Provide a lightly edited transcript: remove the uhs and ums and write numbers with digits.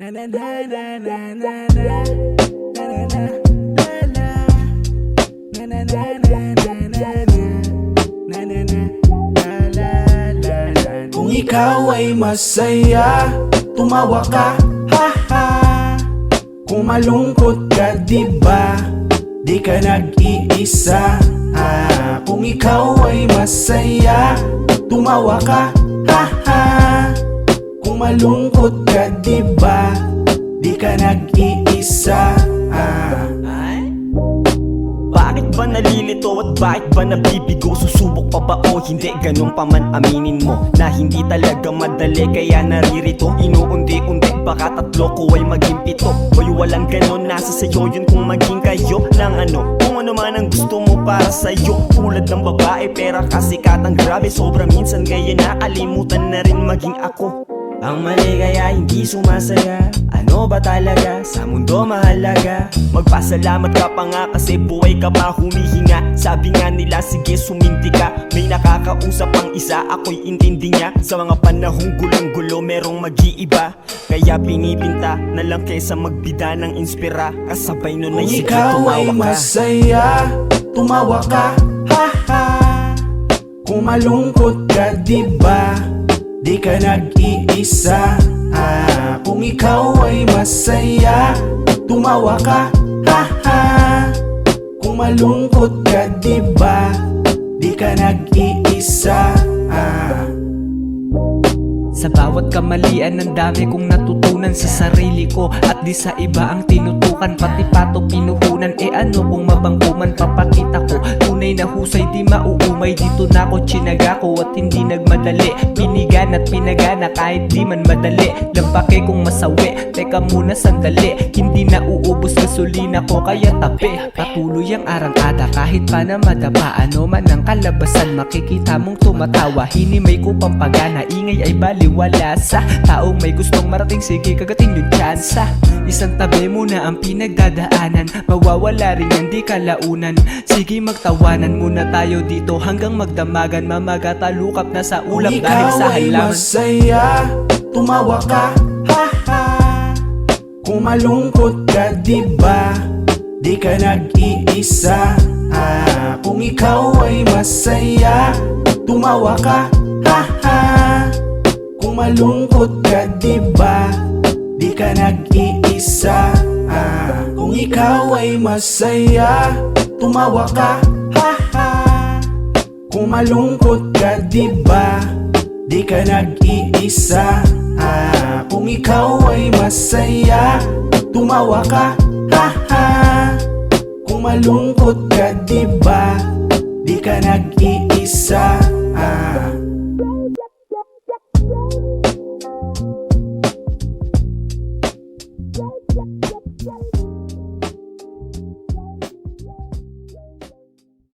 Na na na na na na na na na na la la na na na na na na na na na la la la la. Kung ikaw ay masaya, tumawa ka, ha ha. Kung malungkot ka, diba, di ka nag-iisa. Kung ikaw ay masaya, tumawa ka, ha ha. Kung malungkot ka, diba, di ka nag-iisa. Bakit ba nalilito at bakit ba nabibigo? Susubok pa ba o hindi? Ganun pa man aminin mo na hindi talaga madali, kaya naririto. Inuundi-undi, baka tatlo ko ay maging pito. Boy, walang ganun, nasa sayo yun kung maging kayo ng ano. Kung ano man ang gusto mo para sa'yo. Tulad ng babae, pera kasikatang grabe. Sobra minsan kaya nakalimutan na rin maging ako. Ang mali kaya hindi sumasaya. Ano ba talaga sa mundo mahalaga? Magpasalamat ka pa nga kasi buhay ka pa humihinga. Sabi nga nila sige sumindi ka. May nakakausap ang isa, ako'y intindi niya. Sa mga panahong gulong-gulo merong mag-iiba. Kaya pinipinta na lang kesa magbida ng inspira. Kasabay nun ay sige ikaw ay tumawa ka. masaya, tumawa ka, ha ha. Kung malungkot ka, diba, di ka nag-iisa. Kung ikaw ay masaya, tumawa ka, ha ha. Kung malungkot ka, diba, di ka nag-iisa. Sa bawat kamalian ng dami kong natutunan sa sarili ko, at di sa iba ang tinutukan. Pati pato pinuhunan, ano kung mabangkuman papakita ko. Tunay na husay di mauumay, dito na ako tsinaga ko at hindi nagmadali. Pinigan at pinagana kahit di man madali. Lampake kung masawi, teka muna sandali. Hindi na uubos gasolina ko kaya tabi. Patuloy ang arangkada kahit pa na madapa. Ano man ang kalabasan makikita mong tumatawa. Hinimay ko pampagana, ingay ay baliwala sa taong may gustong marating. Sige kagatin yung tsansa. Isang tabi muna ang pinagdadaanan, mawawala rin yan di kalaunan. Sige magtawanan muna tayo dito hanggang magdamagan. Mamagatalukap na sa ulap dahil sa Kung ikaw ay halaman. masaya, tumawa ka, ha ha. Kung malungkot ka, diba, di ka nag-iisa. Kung ikaw ay masaya, tumawa ka, ha ha. Kung malungkot ka, diba, di ka nag-iisa. Kung ikaw ay masaya, tumawa ka, ha ha. Kung malungkot ka, diba, di ka nag-iisa. Kung ikaw ay masaya, tumawa ka, ha ha. Kung malungkot ka, diba, di ka nag-iisa.